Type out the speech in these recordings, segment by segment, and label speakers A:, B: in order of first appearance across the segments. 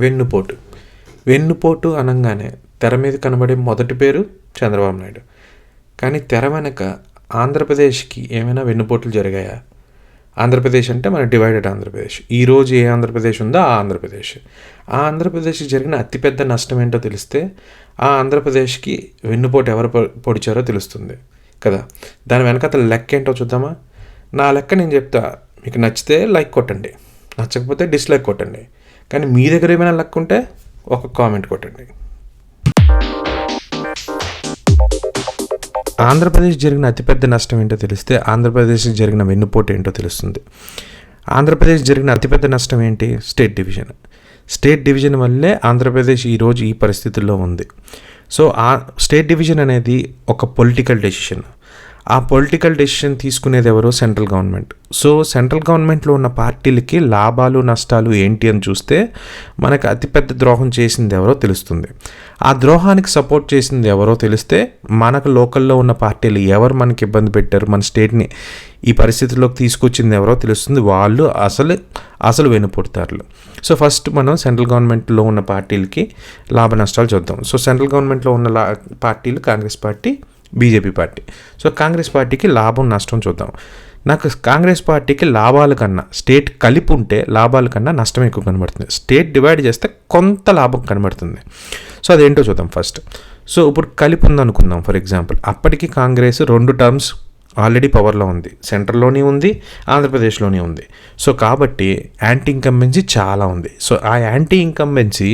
A: వెన్నుపోటు. వెన్నుపోటు అనగానే తెర మీద కనబడే మొదటి పేరు చంద్రబాబు నాయుడు. కానీ తెర వెనక ఆంధ్రప్రదేశ్కి ఏమైనా వెన్నుపోట్లు జరిగాయా? ఆంధ్రప్రదేశ్ అంటే మన డివైడెడ్ ఆంధ్రప్రదేశ్. ఈరోజు ఏ ఆంధ్రప్రదేశ్ ఉందో ఆ ఆంధ్రప్రదేశ్. ఆ ఆంధ్రప్రదేశ్కి జరిగిన అతిపెద్ద నష్టం ఏంటో తెలిస్తే ఆ ఆంధ్రప్రదేశ్కి వెన్నుపోటు ఎవరు పొడిచారో తెలుస్తుంది కదా. దాని వెనక లెక్క ఏంటో చూద్దామా? నా లెక్క నేను చెప్తా. మీకు నచ్చితే లైక్ కొట్టండి, నచ్చకపోతే డిస్లైక్ కొట్టండి. కానీ మీ దగ్గర ఏమైనా లెక్క ఉంటే ఒక కామెంట్ కొట్టండి. ఆంధ్రప్రదేశ్ జరిగిన అతిపెద్ద నష్టం ఏంటో తెలిస్తే ఆంధ్రప్రదేశ్కి జరిగిన వెన్నుపోటు ఏంటో తెలుస్తుంది. ఆంధ్రప్రదేశ్ జరిగిన అతిపెద్ద నష్టం ఏంటి? State division. స్టేట్ డివిజన్ వల్లే ఆంధ్రప్రదేశ్ ఈరోజు ఈ పరిస్థితుల్లో ఉంది. సో ఆ స్టేట్ డివిజన్ అనేది ఒక పొలిటికల్ డెసిషన్. ఆ పొలిటికల్ డెసిషన్ తీసుకునేది ఎవరో? Central government. సో సెంట్రల్ గవర్నమెంట్లో ఉన్న పార్టీలకి లాభాలు నష్టాలు ఏంటి అని చూస్తే మనకు అతిపెద్ద ద్రోహం చేసింది ఎవరో తెలుస్తుంది. ఆ ద్రోహానికి సపోర్ట్ చేసింది ఎవరో తెలిస్తే మనకు లోకల్లో ఉన్న పార్టీలు ఎవరు మనకి ఇబ్బంది పెట్టారు, మన స్టేట్ని ఈ పరిస్థితుల్లోకి తీసుకొచ్చింది ఎవరో తెలుస్తుంది. వాళ్ళు అసలు వెన్నుపోటుదారులు. సో ఫస్ట్ మనం సెంట్రల్ గవర్నమెంట్లో ఉన్న పార్టీలకి లాభ నష్టాలు చూద్దాం. సో సెంట్రల్ గవర్నమెంట్లో ఉన్న పార్టీలు Congress party, BJP party. So Congress పార్టీకి లాభం నష్టం చూద్దాం. నాకు కాంగ్రెస్ పార్టీకి లాభాల కన్నా, స్టేట్ కలిపి ఉంటే లాభాల కన్నా నష్టం ఎక్కువ కనబడుతుంది. స్టేట్ డివైడ్ చేస్తే కొంత లాభం కనబడుతుంది. సో అదేంటో చూద్దాం ఫస్ట్. సో ఇప్పుడు కలిపి ఉందనుకుందాం ఫర్ ఎగ్జాంపుల్. అప్పటికి కాంగ్రెస్ 2 టర్మ్స్ ఆల్రెడీ పవర్లో ఉంది. సెంట్రల్లోనే ఉంది, ఆంధ్రప్రదేశ్లోనే ఉంది. సో కాబట్టి యాంటీ ఇన్కంబెన్సీ చాలా ఉంది. సో ఆ యాంటీ ఇన్కంబెన్సీ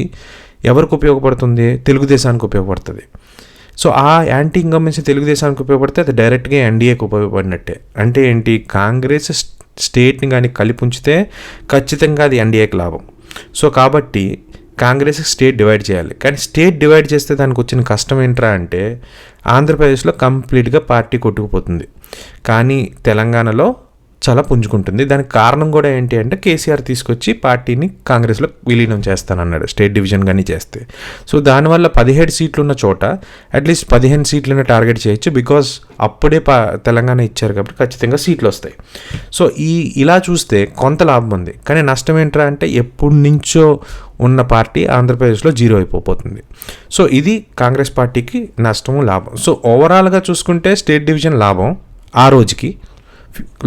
A: ఎవరికి ఉపయోగపడుతుంది? తెలుగుదేశానికి ఉపయోగపడుతుంది. సో ఆ యాంటీ ఇన్కంబెన్సీ తెలుగుదేశానికి ఉపయోగపడితే అది డైరెక్ట్గా ఎన్డీఏకి ఉపయోగపడినట్టే. అంటే ఏంటి? కాంగ్రెస్ స్టేట్ని కానీ కలిపి ఉంచితే ఖచ్చితంగా అది ఎన్డీఏకి లాభం. సో కాబట్టి కాంగ్రెస్ స్టేట్ డివైడ్ చేయాలి. కానీ స్టేట్ డివైడ్ చేస్తే దానికి వచ్చిన కష్టం ఏంట్రా అంటే ఆంధ్రప్రదేశ్లో కంప్లీట్గా పార్టీ కొట్టుకుపోతుంది, కానీ తెలంగాణలో చాలా పుంజుకుంటుంది. దానికి కారణం కూడా ఏంటి అంటే కేసీఆర్ తీసుకొచ్చి పార్టీని కాంగ్రెస్లో విలీనం చేస్తానన్నాడు, స్టేట్ డివిజన్ కానీ చేస్తే. సో దానివల్ల 17 సీట్లు ఉన్న చోట అట్లీస్ట్ 15 సీట్లను టార్గెట్ చేయొచ్చు. బికాజ్ అప్పుడే తెలంగాణ ఇచ్చారు కాబట్టి ఖచ్చితంగా సీట్లు వస్తాయి. సో ఇలా చూస్తే కొంత లాభం ఉంది. కానీ నష్టం ఏంట్రా అంటే ఎప్పటి నుంచో ఉన్న పార్టీ ఆంధ్రప్రదేశ్లో జీరో అయిపోతుంది. సో ఇది కాంగ్రెస్ పార్టీకి నష్టము లాభం. సో ఓవరాల్గా చూసుకుంటే స్టేట్ డివిజన్ లాభం ఆ రోజుకి,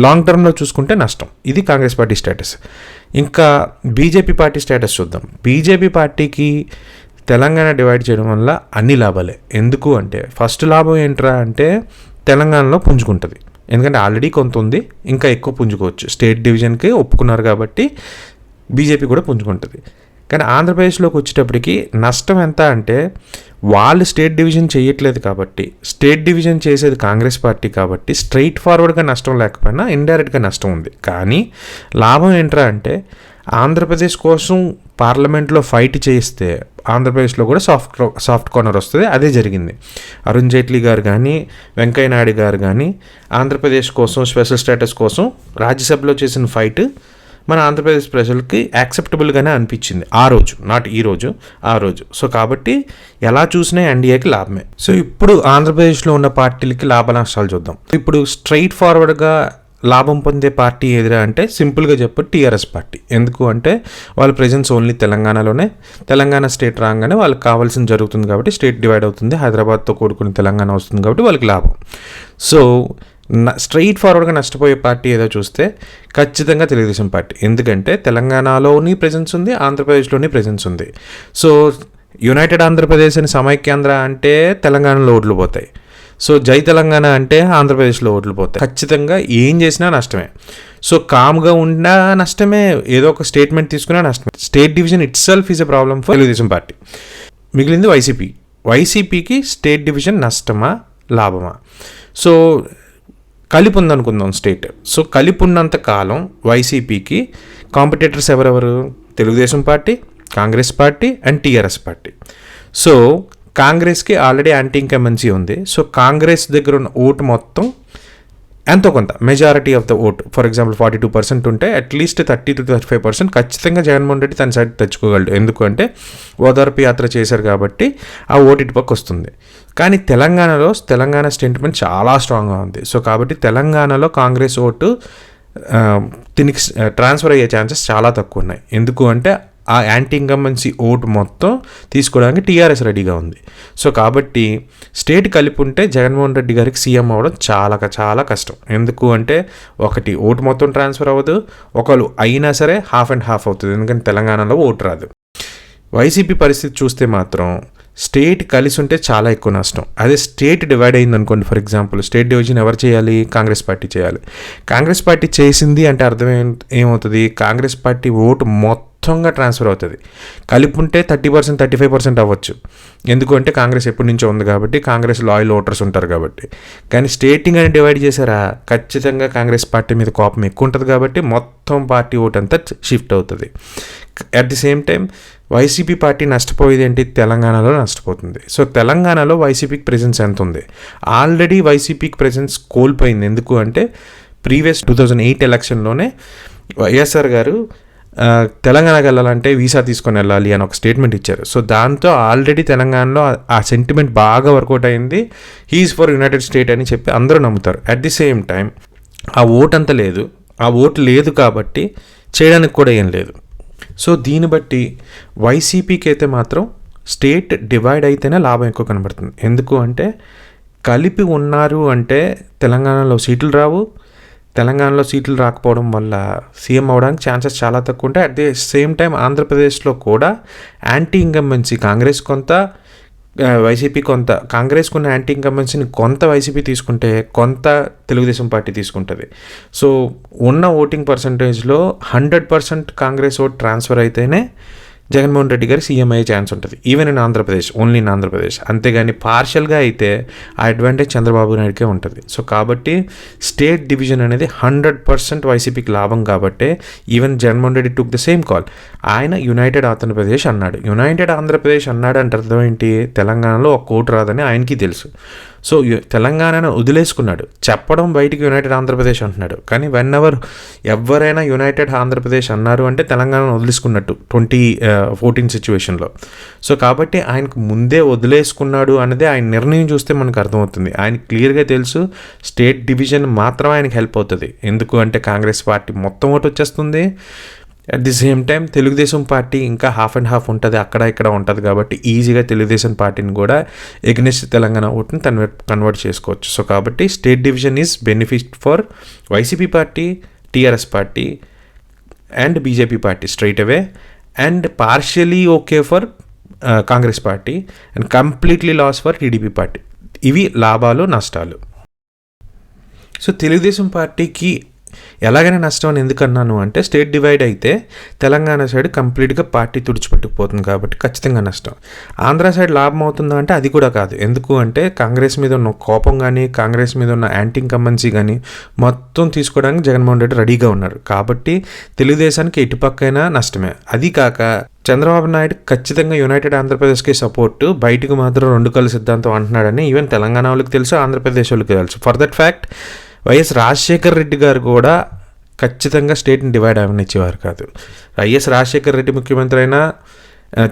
A: లాంగ్ టర్మ్లో చూసుకుంటే నష్టం. ఇది కాంగ్రెస్ పార్టీ స్టేటస్. ఇంకా బీజేపీ పార్టీ స్టేటస్ చూద్దాం. బీజేపీ పార్టీకి తెలంగాణ డివైడ్ చేయడం వల్ల అన్ని లాభాలే. ఎందుకు అంటే ఫస్ట్ లాభం ఏంట్రా అంటే తెలంగాణలో పుంజుకుంటుంది. ఎందుకంటే ఆల్రెడీ కొంత ఉంది, ఇంకా ఎక్కువ పుంజుకోవచ్చు. స్టేట్ డివిజన్కి ఒప్పుకున్నారు కాబట్టి బీజేపీ కూడా పుంజుకుంటుంది. కానీ ఆంధ్రప్రదేశ్లోకి వచ్చేటప్పటికి నష్టం ఎంత అంటే వాళ్ళు స్టేట్ డివిజన్ చేయట్లేదు కాబట్టి, స్టేట్ డివిజన్ చేసేది కాంగ్రెస్ పార్టీ కాబట్టి స్ట్రైట్ ఫార్వర్డ్గా నష్టం లేకపోయినా ఇండైరెక్ట్గా నష్టం ఉంది. కానీ లాభం ఏంట్రా అంటే ఆంధ్రప్రదేశ్ కోసం పార్లమెంట్లో ఫైట్ చేయిస్తే ఆంధ్రప్రదేశ్లో కూడా సాఫ్ట్ కార్నర్ వస్తుంది. అదే జరిగింది. అరుణ్ జైట్లీ గారు కానీ, వెంకయ్య నాయుడు గారు కానీ ఆంధ్రప్రదేశ్ కోసం స్పెషల్ స్టేటస్ కోసం రాజ్యసభలో చేసిన ఫైట్ మన ఆంధ్రప్రదేశ్ ప్రజలకి యాక్సెప్టబుల్గానే అనిపించింది ఆ రోజు, నాట్ ఈ రోజు, ఆ రోజు. సో కాబట్టి ఎలా చూసినా ఎన్డీఏకి లాభమే. సో ఇప్పుడు ఆంధ్రప్రదేశ్లో ఉన్న పార్టీలకి లాభ నష్టాలు చూద్దాం. ఇప్పుడు స్ట్రైట్ ఫార్వర్డ్గా లాభం పొందే పార్టీ ఏదిరా అంటే సింపుల్గా చెప్పు టీఆర్ఎస్ పార్టీ. ఎందుకు అంటే వాళ్ళ ప్రెజెన్స్ ఓన్లీ తెలంగాణలోనే. తెలంగాణ స్టేట్ రాగానే వాళ్ళకి కావాల్సింది జరుగుతుంది కాబట్టి స్టేట్ డివైడ్ అవుతుంది, హైదరాబాద్తో కూడుకుని తెలంగాణ వస్తుంది కాబట్టి వాళ్ళకి లాభం. సో స్ట్రైట్ ఫార్వర్డ్గా నష్టపోయే పార్టీ ఏదో చూస్తే ఖచ్చితంగా తెలుగుదేశం పార్టీ. ఎందుకంటే తెలంగాణలోని ప్రెజెన్స్ ఉంది, ఆంధ్రప్రదేశ్లోని ప్రెజెన్స్ ఉంది. సో యునైటెడ్ ఆంధ్రప్రదేశ్ అని సమైక్యాంధ్ర అంటే తెలంగాణలో ఓట్లు పోతాయి. సో జై తెలంగాణ అంటే ఆంధ్రప్రదేశ్లో ఓట్లు పోతాయి. ఖచ్చితంగా ఏం చేసినా నష్టమే. సో కామ్గా ఉన్నా నష్టమే, ఏదో ఒక స్టేట్మెంట్ తీసుకున్నా నష్టమే. State division it self is a problem for Telugu Desam party. మిగిలింది వైసీపీకి స్టేట్ డివిజన్ నష్టమా లాభమా? సో కలిపి ఉందనుకుందాం స్టేట్. సో కలిపి ఉన్నంత కాలం వైసీపీకి కాంపిటేటర్స్ ఎవరెవరు? Telugu Desam party, Congress party and TRS party. So కాంగ్రెస్కి ఆల్రెడీ యాంటీ ఇన్కంబెన్సీ ఉంది. సో కాంగ్రెస్ దగ్గర ఉన్న ఓటు మొత్తం ఎంతో కొంత majority of the vote, for example 42% ఉంటే అట్లీస్ట్ 30 to 35% ఖచ్చితంగా జగన్మోహన్ రెడ్డి తన సైడ్ తెచ్చుకోగలడు. ఎందుకంటే ఓదార్పు యాత్ర చేశారు కాబట్టి ఆ ఓటు ఇటుపక్క వస్తుంది. కానీ తెలంగాణ స్టేట్మెంట్ చాలా స్ట్రాంగ్గా ఉంది. సో కాబట్టి తెలంగాణలో కాంగ్రెస్ ఓటు దీనికి ట్రాన్స్ఫర్ అయ్యే ఛాన్సెస్ చాలా తక్కువ ఉన్నాయి. ఎందుకు అంటే ఆ యాంటీ ఇన్కంబెన్సీ ఓటు మొత్తం తీసుకోవడానికి టీఆర్ఎస్ రెడీగా ఉంది. సో కాబట్టి స్టేట్ కలిపి ఉంటే జగన్మోహన్ రెడ్డి గారికి సీఎం అవ్వడం చాలా చాలా కష్టం. ఎందుకు అంటే ఒకటి ఓటు మొత్తం ట్రాన్స్ఫర్ అవ్వదు, ఒకళ్ళు అయినా సరే హాఫ్ అండ్ హాఫ్ అవుతుంది, ఎందుకంటే తెలంగాణలో ఓటు రాదు. వైసీపీ పరిస్థితి చూస్తే మాత్రం స్టేట్ కలిసి ఉంటే చాలా ఎక్కువ నష్టం. అదే స్టేట్ డివైడ్ అయింది అనుకోండి, ఫర్ ఎగ్జాంపుల్ స్టేట్ డివిజన్ ఎవరు చేయాలి? కాంగ్రెస్ పార్టీ చేయాలి. కాంగ్రెస్ పార్టీ చేసింది అంటే అర్థం ఏమవుతుంది? కాంగ్రెస్ పార్టీ ఓటు మొత్తంగా ట్రాన్స్ఫర్ అవుతుంది. కలిపి ఉంటే 30%, 35% అవ్వచ్చు, ఎందుకంటే కాంగ్రెస్ ఎప్పటి నుంచో ఉంది కాబట్టి, కాంగ్రెస్ లాయల్ ఓటర్స్ ఉంటారు కాబట్టి. కానీ స్టేటింగ్ అని డివైడ్ చేశారా, ఖచ్చితంగా కాంగ్రెస్ పార్టీ మీద కోపం ఎక్కువ ఉంటుంది కాబట్టి మొత్తం పార్టీ ఓటు అంతా షిఫ్ట్ అవుతుంది. At the same time YCP party నష్టపోయేది ఏంటి? తెలంగాణలో నష్టపోతుంది. సో తెలంగాణలో వైసీపీకి ప్రెజెన్స్ ఎంత ఉంది? ఆల్రెడీ వైసీపీకి ప్రెజెన్స్ కోల్పోయింది. ఎందుకు అంటే ప్రీవియస్ 2008 ఎలక్షన్లోనే వైఎస్ఆర్ గారు తెలంగాణకి వెళ్ళాలంటే వీసా తీసుకొని వెళ్ళాలి అని ఒక స్టేట్మెంట్ ఇచ్చారు. సో దాంతో ఆల్రెడీ తెలంగాణలో ఆ సెంటిమెంట్ బాగా వర్కౌట్ అయింది. హీఈస్ ఫర్ యునైటెడ్ స్టేట్ అని చెప్పి అందరూ నమ్ముతారు. అట్ ది సేమ్ టైం ఆ ఓటు అంత లేదు. ఆ ఓటు లేదు కాబట్టి చేయడానికి కూడా ఏం లేదు. సో దీన్ని బట్టి వైసీపీకి అయితే మాత్రం స్టేట్ డివైడ్ అయితేనే లాభం ఎక్కువ కనబడుతుంది. ఎందుకు అంటే కలిపి ఉన్నారు అంటే తెలంగాణలో సీట్లు రావు. తెలంగాణలో సీట్లు రాకపోవడం వల్ల సీఎం అవడానికి ఛాన్సెస్ చాలా తక్కువ ఉంటాయి. అట్ ది సేమ్ టైం ఆంధ్రప్రదేశ్లో కూడా యాంటీ ఇన్కంబెన్సీ కాంగ్రెస్ కొంత, వైసీపీ కొంత. కాంగ్రెస్కు ఉన్న యాంటీ ఇన్కంబెన్సీని కొంత వైసీపీ తీసుకుంటే కొంత తెలుగుదేశం పార్టీ తీసుకుంటుంది. సో ఉన్న ఓటింగ్ పర్సంటేజ్లో 100% కాంగ్రెస్ ఓట్ ట్రాన్స్ఫర్ అయితేనే జగన్మోహన్ రెడ్డి గారు సీఎం అయ్యే ఛాన్స్ ఉంటుంది, even in Andhra Pradesh, only in Andhra Pradesh. అంతేగాని పార్షియల్గా అయితే ఆ అడ్వాంటేజ్ చంద్రబాబు నాయుడుకే ఉంటుంది. సో కాబట్టి స్టేట్ డివిజన్ అనేది 100% వైసీపీకి లాభం కాబట్టి even Jaganmohan Reddy took the same call. ఆయన యునైటెడ్ ఆంధ్రప్రదేశ్ అన్నాడు. యునైటెడ్ ఆంధ్రప్రదేశ్ అన్నాడు అంటే అర్థం ఏంటి? తెలంగాణలో ఒక ఓటు రాదని ఆయనకి తెలుసు. సో తెలంగాణను వదిలేసుకున్నాడు. చెప్పడం బయటికి యునైటెడ్ ఆంధ్రప్రదేశ్ అంటున్నాడు, కానీ ఎవరైనా యునైటెడ్ ఆంధ్రప్రదేశ్ అన్నారు అంటే తెలంగాణను వదిలేసుకున్నట్టు 2014 సిచ్యువేషన్లో. సో కాబట్టి ఆయనకు ముందే వదిలేసుకున్నాడు అనేది ఆయన నిర్ణయం చూస్తే మనకు అర్థమవుతుంది. ఆయన క్లియర్గా తెలుసు స్టేట్ డివిజన్ మాత్రం ఆయనకి హెల్ప్ అవుతుంది. ఎందుకు అంటే కాంగ్రెస్ పార్టీ మొత్తం ఓటు వచ్చేస్తుంది. At the same time Telugu Desam party ఇంకా హాఫ్ అండ్ హాఫ్ ఉంటుంది, అక్కడ ఇక్కడ ఉంటుంది కాబట్టి ఈజీగా తెలుగుదేశం పార్టీని కూడా ఎగ్నెస్ట్ తెలంగాణ ఓటుని కన్వర్ట్ చేసుకోవచ్చు. సో కాబట్టి state division is benefit for YCP party, TRS party and BJP party straight away, and partially okay for Congress party and completely loss for TDP party. ఇవి లాభాలు నష్టాలు. సో తెలుగుదేశం పార్టీకి ఎలాగైనా నష్టం అని ఎందుకన్నాను అంటే స్టేట్ డివైడ్ అయితే తెలంగాణ సైడ్ కంప్లీట్గా పార్టీ తుడిచిపెట్టుకుపోతుంది కాబట్టి ఖచ్చితంగా నష్టం. ఆంధ్ర సైడ్ లాభం అవుతుందా అంటే అది కూడా కాదు. ఎందుకు అంటే కాంగ్రెస్ మీద ఉన్న కోపం కానీ, కాంగ్రెస్ మీద ఉన్న యాంటీ ఇన్కంబెన్సీ కానీ మొత్తం తీసుకోవడానికి జగన్మోహన్ రెడ్డి రెడీగా ఉన్నారు. కాబట్టి తెలుగుదేశానికి ఎటుపక్కైనా నష్టమే. అది కాక చంద్రబాబు నాయుడు ఖచ్చితంగా యునైటెడ్ ఆంధ్రప్రదేశ్కి సపోర్టు, బయటకు మాత్రం 2 కళ్ళ సిద్ధాంతం అంటున్నాడని ఈవెన్ తెలంగాణ వాళ్ళకి తెలుసు, ఆంధ్రప్రదేశ్ వాళ్ళకి తెలుసు. For that fact YS Rajasekhar Reddy గారు కూడా ఖచ్చితంగా స్టేట్ని డివైడ్ అవనిచ్చేవారు కాదు. వైఎస్ రాజశేఖర్ రెడ్డి ముఖ్యమంత్రి అయినా,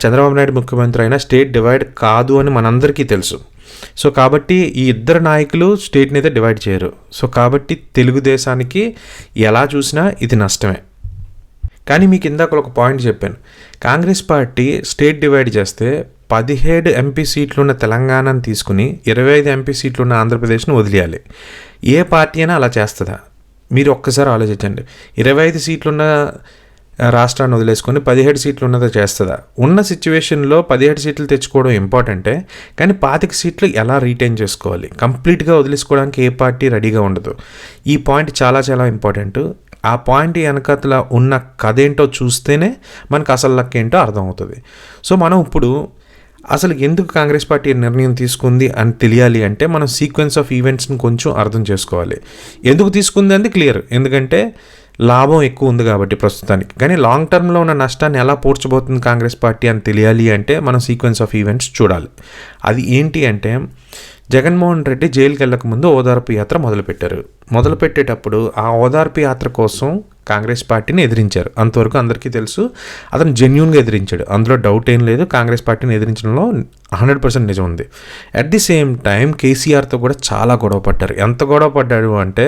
A: చంద్రబాబు నాయుడు ముఖ్యమంత్రి అయినా స్టేట్ డివైడ్ కాదు అని మనందరికీ తెలుసు. సో కాబట్టి ఈ ఇద్దరు నాయకులు స్టేట్ని అయితే డివైడ్ చేయరు. సో కాబట్టి తెలుగుదేశానికి ఎలా చూసినా ఇది నష్టమే. కానీ మీకు ఇందాక ఒక పాయింట్ చెప్పాను, కాంగ్రెస్ పార్టీ స్టేట్ డివైడ్ చేస్తే 17 ఎంపీ సీట్లున్న తెలంగాణను తీసుకుని 25 ఎంపీ సీట్లున్న ఆంధ్రప్రదేశ్ను వదిలేయాలి. ఏ పార్టీ అయినా అలా చేస్తుందా? మీరు ఒక్కసారి ఆలోచించండి. 25 సీట్లున్న రాష్ట్రాన్ని వదిలేసుకొని 17 సీట్లు ఉన్నదో చేస్తుందా? ఉన్న సిచ్యువేషన్లో 17 సీట్లు తెచ్చుకోవడం ఇంపార్టెంటే, కానీ 25 సీట్లు ఎలా రీటైన్ చేసుకోవాలి? కంప్లీట్గా వదిలేసుకోవడానికి ఏ పార్టీ రెడీగా ఉండదు. ఈ పాయింట్ చాలా చాలా ఇంపార్టెంట్. ఆ పాయింట్ వెనకతల ఉన్న కథ ఏంటో చూస్తేనే మనకు అసలు లెక్క ఏంటో అర్థమవుతుంది. సో మనం ఇప్పుడు అసలు ఎందుకు కాంగ్రెస్ పార్టీ నిర్ణయం తీసుకుంది అని తెలియాలి అంటే మనం సీక్వెన్స్ ఆఫ్ ఈవెంట్స్ని కొంచెం అర్థం చేసుకోవాలి. ఎందుకు తీసుకుంది అంటే క్లియర్, ఎందుకంటే లాభం ఎక్కువ ఉంది కాబట్టి ప్రస్తుతానికి. కానీ లాంగ్ టర్మ్లో ఉన్న నష్టాన్ని ఎలా పోర్చబోతుంది కాంగ్రెస్ పార్టీ అని తెలియాలి అంటే మనం సీక్వెన్స్ ఆఫ్ ఈవెంట్స్ చూడాలి. అది ఏంటి అంటే జగన్మోహన్ రెడ్డి జైలుకి వెళ్ళక ముందు ఓదార్పు యాత్ర మొదలుపెట్టేటప్పుడు ఆ ఓదార్పు యాత్ర కోసం కాంగ్రెస్ పార్టీని ఎదిరించారు. అంతవరకు అందరికీ తెలుసు. అతను జెన్యూన్గా ఎదిరించాడు, అందులో డౌట్ ఏం లేదు. కాంగ్రెస్ పార్టీని ఎదిరించడంలో 100% నిజం ఉంది. అట్ ది సేమ్ టైం కేసీఆర్తో కూడా చాలా గొడవ పడ్డారు. ఎంత గొడవ పడ్డాడు అంటే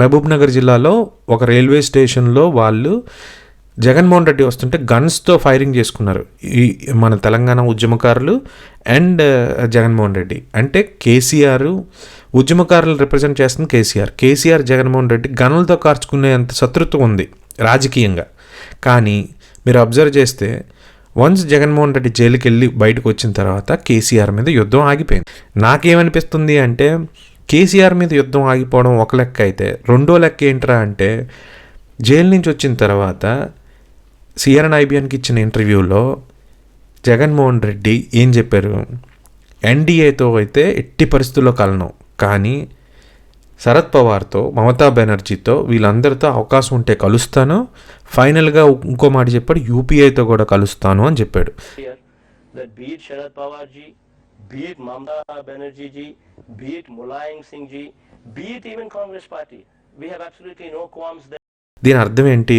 A: మహబూబ్ నగర్ జిల్లాలో ఒక రైల్వే స్టేషన్లో వాళ్ళు జగన్మోహన్ రెడ్డి వస్తుంటే గన్స్తో ఫైరింగ్ చేసుకున్నారు ఈ మన తెలంగాణ ఉద్యమకారులు అండ్ జగన్మోహన్ రెడ్డి. అంటే కేసీఆర్ ఉద్యమకారులు రిప్రజెంట్ చేస్తుంది కేసీఆర్ జగన్మోహన్ రెడ్డి గన్లతో కార్చుకునేంత శత్రుత్వం ఉంది రాజకీయంగా. కానీ మీరు అబ్జర్వ్ చేస్తే వన్స్ జగన్మోహన్ రెడ్డి జైలుకి వెళ్ళి బయటకు వచ్చిన తర్వాత కేసీఆర్ మీద యుద్ధం ఆగిపోయింది. నాకేమనిపిస్తుంది అంటే కేసీఆర్ మీద యుద్ధం ఆగిపోవడం ఒక లెక్క అయితే, రెండో లెక్క ఏంట్రా అంటే జైలు నుంచి వచ్చిన తర్వాత సిఆర్ఎన్ఐబిఎన్కి ఇచ్చిన ఇంటర్వ్యూలో జగన్మోహన్ రెడ్డి ఏం చెప్పారు, ఎన్డీఏతో అయితే ఎట్టి పరిస్థితుల్లో కలను, కానీ శరద్ పవార్తో, మమతా బెనర్జీతో, వీళ్ళందరితో అవకాశం ఉంటే కలుస్తాను, ఫైనల్గా ఇంకో మాట చెప్పాడు, యూపీఐతో కూడా కలుస్తాను అని చెప్పాడు. దీని అర్థం ఏంటి,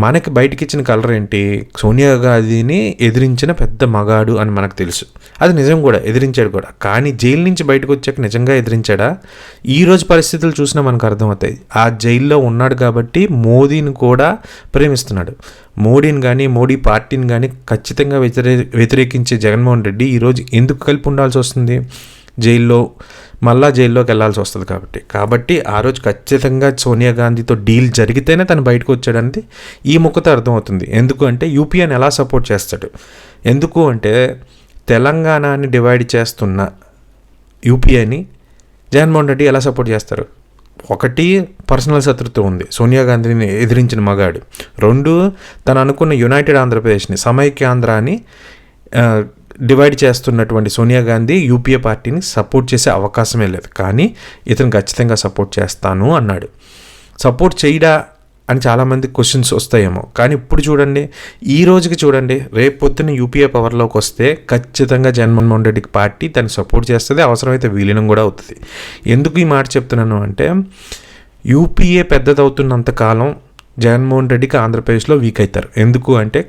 A: మనకి బయటికి ఇచ్చిన కలర్ ఏంటి, సోనియా గాంధీని ఎదిరించిన పెద్ద మగాడు అని మనకు తెలుసు. అది నిజం కూడా, ఎదిరించాడు కూడా. కానీ జైలు నుంచి బయటకు వచ్చాక నిజంగా ఎదిరించాడా? ఈరోజు పరిస్థితులు చూసినా మనకు అర్థమవుతాయి. ఆ జైల్లో ఉన్నాడు కాబట్టి మోదీని కూడా ప్రేమిస్తున్నాడు. మోడీని కానీ మోడీ పార్టీని కానీ ఖచ్చితంగా వ్యతిరేకించే జగన్మోహన్ రెడ్డి ఈరోజు ఎందుకు కలిపి ఉండాల్సి వస్తుంది? జైల్లోకి వెళ్ళాల్సి వస్తుంది కాబట్టి ఆ రోజు ఖచ్చితంగా సోనియా గాంధీతో డీల్ జరిగితేనే తను బయటకు వచ్చాడంటే ఈ ముక్కతో అర్థమవుతుంది. ఎందుకు అంటే యూపీఐని ఎలా సపోర్ట్ చేస్తాడు, ఎందుకు అంటే తెలంగాణని డివైడ్ చేస్తున్న యూపీఐని జగన్మోహన్ రెడ్డి ఎలా సపోర్ట్ చేస్తారు? ఒకటి, పర్సనల్ శత్రుత్వం ఉంది, సోనియా గాంధీని ఎదిరించిన మగాడు. రెండు, తను అనుకున్న యునైటెడ్ ఆంధ్రప్రదేశ్ని, సమైక్యాంధ్రాని డివైడ్ చేస్తున్నటువంటి సోనియా గాంధీ యూపీఏ పార్టీని సపోర్ట్ చేసే అవకాశమే లేదు. కానీ ఇతను ఖచ్చితంగా సపోర్ట్ చేస్తాను అన్నాడు. సపోర్ట్ చేయడా అని చాలామంది క్వశ్చన్స్ వస్తాయేమో, కానీ ఇప్పుడు చూడండి, ఈ రోజుకి చూడండి, రేపు పొద్దున్న యూపీఏ పవర్లోకి వస్తే ఖచ్చితంగా జగన్మోహన్ రెడ్డికి పార్టీ తను సపోర్ట్ చేస్తుంది, అవసరమైతే విలీనం కూడా అవుతుంది. ఎందుకు ఈ మాట చెప్తున్నాను అంటే యూపీఏ పెద్దదవుతున్నంత కాలం జగన్మోహన్ రెడ్డికి ఆంధ్రప్రదేశ్లో వీక్ అవుతారు. ఎందుకు అంటే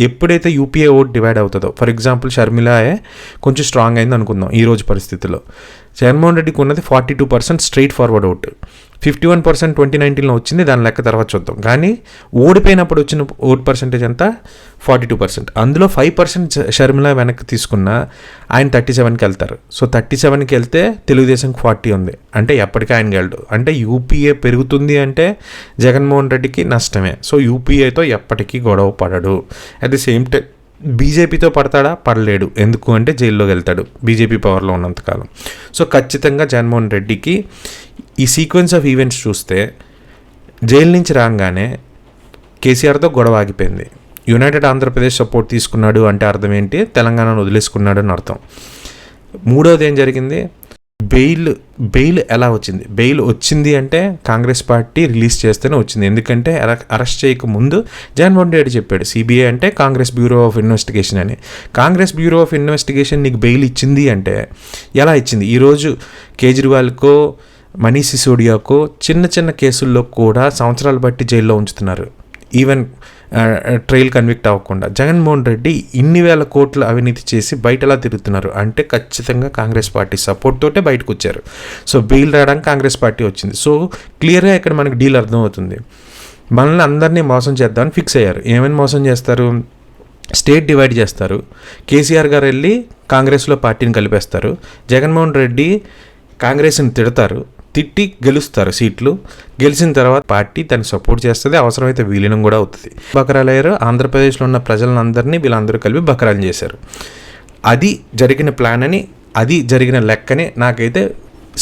A: ఎప్పుడైతే యూపీఏ ఓట్ డివైడ్ అవుతుందో, ఫర్ ఎగ్జాంపుల్ షర్మిలాయే కొంచెం స్ట్రాంగ్ అయింది అనుకుందాం ఈ రోజు పరిస్థితుల్లో, జగన్మోహన్ రెడ్డికి ఉన్నది 42% స్ట్రైట్ ఫార్వర్డ్ ఓట్, 51% 2019లో వచ్చింది, దాని లెక్క తర్వాత చూద్దాం. కానీ ఓడిపోయినప్పుడు వచ్చిన ఓట్ పర్సెంటేజ్ అంతా 42%. అందులో 5% షర్మిల వెనక్కి తీసుకున్నా ఆయన 37కి వెళ్తారు. సో 37కి వెళ్తే తెలుగుదేశంకి 40 ఉంది, అంటే ఎప్పటికీ ఆయన గెలడు. అంటే యూపీఏ పెరుగుతుంది అంటే జగన్మోహన్ రెడ్డికి నష్టమే. సో యూపీఏతో ఎప్పటికీ గొడవ పడడు. అట్ ది సేమ్ టైం బీజేపీతో పడతాడా? పడలేడు. ఎందుకు అంటే జైల్లోకి వెళ్తాడు బీజేపీ పవర్లో ఉన్నంతకాలం. సో ఖచ్చితంగా జగన్మోహన్ రెడ్డికి ఈ సీక్వెన్స్ ఆఫ్ ఈవెంట్స్ చూస్తే జైలు నుంచి రాగానే కేసీఆర్తో గొడవ ఆగిపోయింది. యునైటెడ్ ఆంధ్రప్రదేశ్ సపోర్ట్ తీసుకున్నాడు అంటే అర్థం ఏంటి? తెలంగాణను వదిలేసుకున్నాడు అని అర్థం. మూడవది ఏం జరిగింది? బెయిల్ ఎలా వచ్చింది? బెయిల్ వచ్చింది అంటే కాంగ్రెస్ పార్టీ రిలీజ్ చేస్తేనే వచ్చింది. ఎందుకంటే అరెస్ట్ చేయక ముందు జగన్మోహన్ రెడ్డి చెప్పాడు సిబిఐ అంటే కాంగ్రెస్ బ్యూరో ఆఫ్ ఇన్వెస్టిగేషన్ అని. కాంగ్రెస్ బ్యూరో ఆఫ్ ఇన్వెస్టిగేషన్ నీకు బెయిల్ ఇచ్చింది అంటే ఎలా ఇచ్చింది? ఈరోజు కేజ్రీవాల్కో, మనీష్ సిసోడియాకో చిన్న చిన్న కేసుల్లో కూడా సంవత్సరాలు బట్టి జైల్లో ఉంచుతున్నారు, ఈవెన్ ట్రయల్ కన్విక్ట్ అవ్వకుండా. జగన్మోహన్ రెడ్డి ఇన్ని వేల కోట్ల అవినీతి చేసి బయటలా తిరుగుతున్నారు అంటే ఖచ్చితంగా కాంగ్రెస్ పార్టీ సపోర్ట్ తోటే బయటకు వచ్చారు. సో బెయిల్ రావడానికి కాంగ్రెస్ పార్టీ వచ్చింది. సో క్లియర్గా ఇక్కడ మనకు డీల్ అర్థమవుతుంది. మనల్ని అందరినీ మోసం చేద్దామని ఫిక్స్ అయ్యారు. ఏమైనా మోసం చేస్తారు? స్టేట్ డివైడ్ చేస్తారు. కేసీఆర్ గారు వెళ్ళి కాంగ్రెస్లో పార్టీని కలిపేస్తారు. జగన్మోహన్ రెడ్డి కాంగ్రెస్ని తిడతారు, తిట్టి గెలుస్తారు సీట్లు. గెలిచిన తర్వాత పార్టీ తనకు సపోర్ట్ చేస్తుంది, అవసరమైతే విలీనం కూడా అవుతుంది. బకరాలయ్యారు. ఆంధ్రప్రదేశ్లో ఉన్న ప్రజలందరినీ వీళ్ళందరూ కలిపి బకరాలు చేశారు. అది జరిగిన ప్లాన్ అని, అది జరిగిన లెక్కని నాకైతే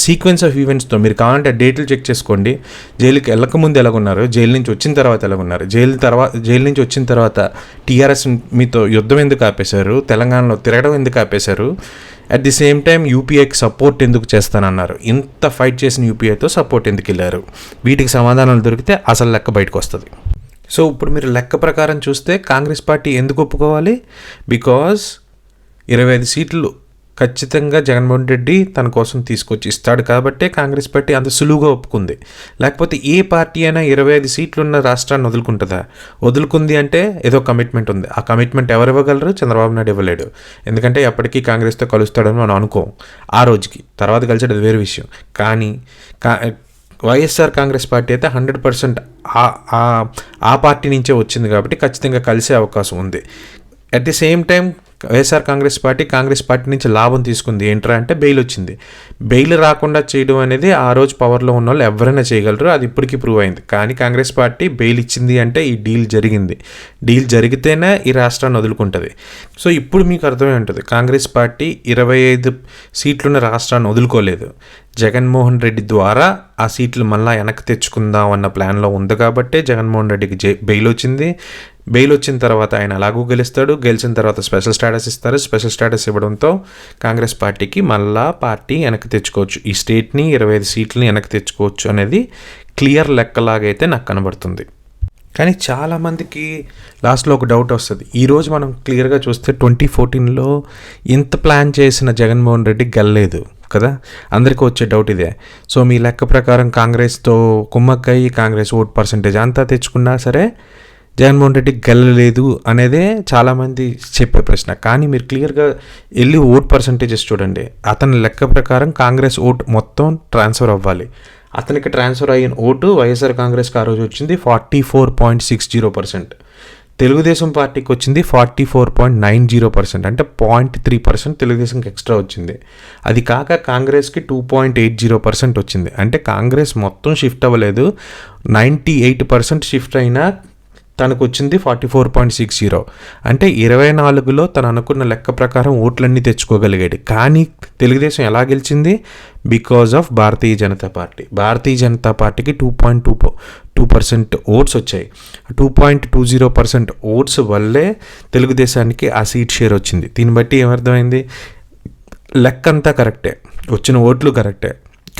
A: సీక్వెన్స్ ఆఫ్ ఈవెంట్స్తో మీరు కావాలంటే డేట్లు చెక్ చేసుకోండి. జైలుకి వెళ్ళకముందు ఎలాగున్నారు, జైలు నుంచి వచ్చిన తర్వాత ఎలాగున్నారు, జైలు నుంచి వచ్చిన తర్వాత టీఆర్ఎస్ మీతో యుద్ధం ఎందుకు ఆపేశారు, తెలంగాణలో తిరగడం ఎందుకు ఆపేశారు, అట్ ది సేమ్ టైం యూపీఐకి సపోర్ట్ ఎందుకు చేస్తానన్నారు, ఇంత ఫైట్ చేసిన యూపీఐతో సపోర్ట్ ఎందుకు వెళ్ళారు, వీటికి సమాధానాలు దొరికితే అసలు లెక్క బయటకు వస్తుంది. సో ఇప్పుడు మీరు లెక్క ప్రకారం చూస్తే కాంగ్రెస్ పార్టీ ఎందుకు ఒప్పుకోవాలి? బికాజ్ 25 సీట్లు ఖచ్చితంగా జగన్మోహన్ రెడ్డి తన కోసం తీసుకొచ్చి ఇస్తాడు కాబట్టే కాంగ్రెస్ పార్టీ అంత సులువుగా ఒప్పుకుంది. లేకపోతే ఏ పార్టీ అయినా 25 సీట్లు ఉన్న రాష్ట్రాన్ని వదులుకుంటుందా? వదులుకుంది అంటే ఏదో కమిట్మెంట్ ఉంది. ఆ కమిట్మెంట్ ఎవరు ఇవ్వగలరు? చంద్రబాబు నాయుడు ఇవ్వలేడు. ఎందుకంటే ఎప్పటికీ కాంగ్రెస్తో కలుస్తాడని మనం అనుకోం. ఆ రోజుకి తర్వాత కలిసాడు, అది వేరే విషయం. కానీ వైఎస్ఆర్ కాంగ్రెస్ పార్టీ అయితే 100% ఆ పార్టీ నుంచే వచ్చింది కాబట్టి ఖచ్చితంగా కలిసే అవకాశం ఉంది. At the same time YSR Congress party నుంచి లాభం తీసుకుంది. ఏంట్రా అంటే బెయిల్ వచ్చింది. బెయిల్ రాకుండా చేయడం అనేది ఆ రోజు పవర్లో ఉన్న వాళ్ళు ఎవరైనా చేయగలరు, అది ఇప్పటికీ ప్రూవ్ అయింది. కానీ కాంగ్రెస్ పార్టీ బెయిల్ ఇచ్చింది అంటే ఈ డీల్ జరిగింది. డీల్ జరిగితేనే ఈ రాష్ట్రాన్ని వదులుకుంటుంది. సో ఇప్పుడు మీకు అర్థమై ఉంటుంది, కాంగ్రెస్ పార్టీ 25 సీట్లున్న రాష్ట్రాన్ని వదులుకోలేదు. జగన్మోహన్ రెడ్డి ద్వారా ఆ సీట్లు మళ్ళీ వెనక్కి తెచ్చుకుందాం అన్న ప్లాన్లో ఉంది కాబట్టే జగన్మోహన్ రెడ్డికి బెయిల్ వచ్చింది. బెయిల్ వచ్చిన తర్వాత ఆయన అలాగూ గెలుస్తాడు. గెలిచిన తర్వాత స్పెషల్ స్టేటస్ ఇస్తారు. స్పెషల్ స్టేటస్ ఇవ్వడంతో కాంగ్రెస్ పార్టీకి మళ్ళా పార్టీ వెనక్కి తెచ్చుకోవచ్చు, ఈ స్టేట్ని 25 సీట్లని వెనక్కి తెచ్చుకోవచ్చు అనేది క్లియర్ లెక్కలాగైతే నాకు కనబడుతుంది. కానీ చాలామందికి లాస్ట్లో ఒక డౌట్ వస్తుంది. ఈరోజు మనం క్లియర్గా చూస్తే 2014లో ఇంత ప్లాన్ చేసిన జగన్మోహన్ రెడ్డి గెలలేదు కదా, అందరికీ వచ్చే డౌట్ ఇదే. సో మీ లెక్క ప్రకారం కాంగ్రెస్తో కుమ్మక్కై కాంగ్రెస్ ఓట్ పర్సంటేజ్ అంతా తెచ్చుకున్నా సరే జగన్మోహన్ రెడ్డి గెలలేదు అనేదే చాలామంది చెప్పే ప్రశ్న. కానీ మీరు క్లియర్గా వెళ్ళి ఓట్ పర్సంటేజెస్ చూడండి. అతని లెక్క ప్రకారం కాంగ్రెస్ ఓట్ మొత్తం ట్రాన్స్ఫర్ అవ్వాలి. అతనికి ట్రాన్స్ఫర్ అయిన ఓటు వైఎస్ఆర్ కాంగ్రెస్కి ఆ రోజు వచ్చింది 44.60%. తెలుగుదేశం పార్టీకి వచ్చింది 44.90%, అంటే 0.3% తెలుగుదేశంకి ఎక్స్ట్రా వచ్చింది. అది కాక కాంగ్రెస్కి 2.80% వచ్చింది. అంటే కాంగ్రెస్ మొత్తం షిఫ్ట్ అవ్వలేదు, 98% షిఫ్ట్ అయినా తనకు వచ్చింది 44.60. అంటే 24లో తను అనుకున్న లెక్క ప్రకారం ఓట్లన్నీ తెచ్చుకోగలిగాడు. కానీ తెలుగుదేశం ఎలా గెలిచింది? బికాజ్ ఆఫ్ భారతీయ జనతా పార్టీకి 2.2% ఓట్స్ వచ్చాయి. 2.20% ఓట్స్ వల్లే తెలుగుదేశానికి ఆ సీట్ షేర్ వచ్చింది. దీన్ని బట్టి ఏమర్థమైంది? లెక్క అంతా కరెక్టే, వచ్చిన ఓట్లు కరెక్టే,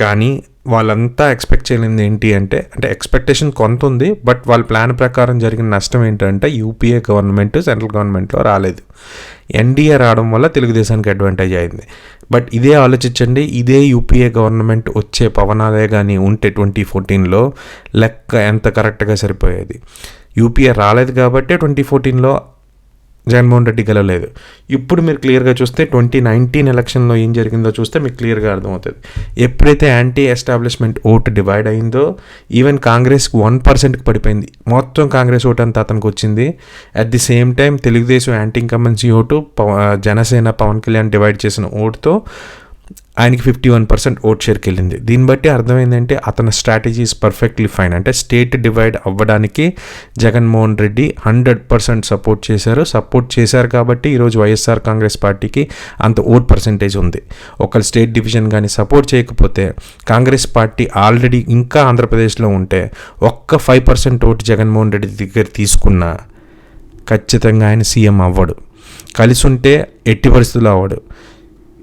A: కానీ వాళ్ళంతా ఎక్స్పెక్ట్ చేయలేదు ఏంటి అంటే ఎక్స్పెక్టేషన్ కొంత ఉంది, బట్ వాళ్ళ ప్లాన్ ప్రకారం జరిగిన నష్టం ఏంటంటే యూపీఏ గవర్నమెంట్ సెంట్రల్ గవర్నమెంట్లో రాలేదు. ఎన్డీఏ రావడం వల్ల తెలుగుదేశానికి అడ్వాంటేజ్ అయింది. బట్ ఇదే ఆలోచించండి, ఇదే యూపీఏ గవర్నమెంట్ వచ్చే పవనాలే కానీ ఉంటే 2014లో లెక్క ఎంత కరెక్ట్గా సరిపోయేది. యూపీఏ రాలేదు కాబట్టి 2014లో జగన్మోహన్ రెడ్డి గెలవలేదు. ఇప్పుడు మీరు క్లియర్గా చూస్తే 2019 ఎలక్షన్లో ఏం జరిగిందో చూస్తే మీకు క్లియర్గా అర్థమవుతుంది. ఎప్పుడైతే యాంటీ ఎస్టాబ్లిష్మెంట్ ఓటు డివైడ్ అయిందో ఈవెన్ కాంగ్రెస్కి 1%కి పడిపోయింది. మొత్తం కాంగ్రెస్ ఓటు అంతా అతనికి వచ్చింది. At the same time Telugu Desam anti incumbency vote, Janasena Pawan Kalyan divide చేసిన ఓటుతో ఆయనకి 51% ఓట్ షేర్కి వెళ్ళింది. దీన్ని బట్టి అర్థమైందంటే అతని స్ట్రాటజీ ఈజ్ పర్ఫెక్ట్లీ ఫైన్. అంటే స్టేట్ డివైడ్ అవ్వడానికి జగన్మోహన్ రెడ్డి 100% సపోర్ట్ చేశారు కాబట్టి ఈరోజు వైఎస్ఆర్ కాంగ్రెస్ పార్టీకి అంత ఓట్ పర్సంటేజ్ ఉంది. ఒక స్టేట్ డివిజన్ కానీ సపోర్ట్ చేయకపోతే కాంగ్రెస్ పార్టీ ఆల్రెడీ ఇంకా ఆంధ్రప్రదేశ్లో ఉంటే ఒక్క 5% ఓటు జగన్మోహన్ రెడ్డి దగ్గర తీసుకున్నా ఖచ్చితంగా ఆయన సీఎం అవ్వడు. కలిసి ఉంటే ఎట్టి పరిస్థితుల్లో అవ్వడు.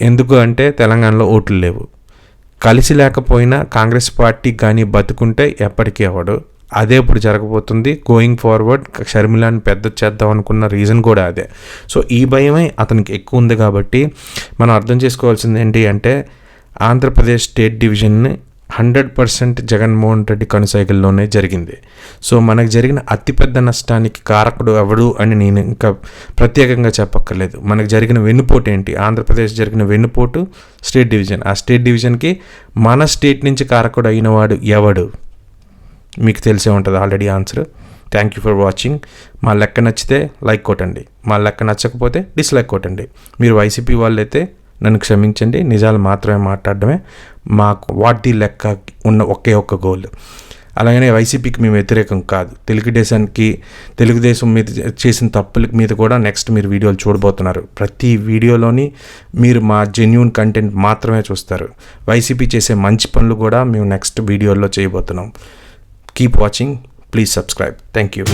A: ఎందుకు అంటే తెలంగాణలో ఓట్లు లేవు. కలిసి లేకపోయినా కాంగ్రెస్ పార్టీ కానీ బతుకుంటే ఎప్పటికీ అవ్వడు. అదే ఇప్పుడు జరగబోతుంది. గోయింగ్ ఫార్వర్డ్ షర్మిలాని పెద్ద చేద్దాం అనుకున్న రీజన్ కూడా అదే. సో ఈ భయమే అతనికి ఎక్కువ ఉంది కాబట్టి మనం అర్థం చేసుకోవాల్సింది ఏంటి అంటే ఆంధ్రప్రదేశ్ స్టేట్ డివిజన్ని 100% జగన్మోహన్ రెడ్డి కనుసైగల్లోనే జరిగింది. సో మనకు జరిగిన అతిపెద్ద నష్టానికి కారకుడు ఎవడు అని నేను ఇంకా ప్రత్యేకంగా చెప్పక్కర్లేదు. మనకు జరిగిన వెన్నుపోటు ఏంటి? ఆంధ్రప్రదేశ్ జరిగిన వెన్నుపోటు స్టేట్ డివిజన్. ఆ స్టేట్ డివిజన్కి మన స్టేట్ నుంచి కారకుడు అయినవాడు ఎవడు? మీకు తెలిసే ఉంటుంది already answer. Thank you for watching. మా లెక్క నచ్చితే లైక్ కొట్టండి, మా లెక్క నచ్చకపోతే డిస్లైక్ కొట్టండి. మీరు వైసీపీ వాళ్ళైతే నన్ను క్షమించండి, నిజాలు మాత్రమే మాట్లాడడమే మాకు వాటి లెక్క ఉన్న ఒకే ఒక్క గోల్. అలాగనే వైసీపీకి మేము వ్యతిరేకం కాదు. తెలుగుదేశం మీద చేసిన తప్పుల మీద కూడా నెక్స్ట్ మీరు వీడియోలు చూడబోతున్నారు. ప్రతి వీడియోలోని మీరు మా జెన్యూన్ కంటెంట్ మాత్రమే చూస్తారు. వైసీపీ చేసే మంచి పనులు కూడా మేము నెక్స్ట్ వీడియోలో చేయబోతున్నాం. Keep watching, please subscribe. Thank you.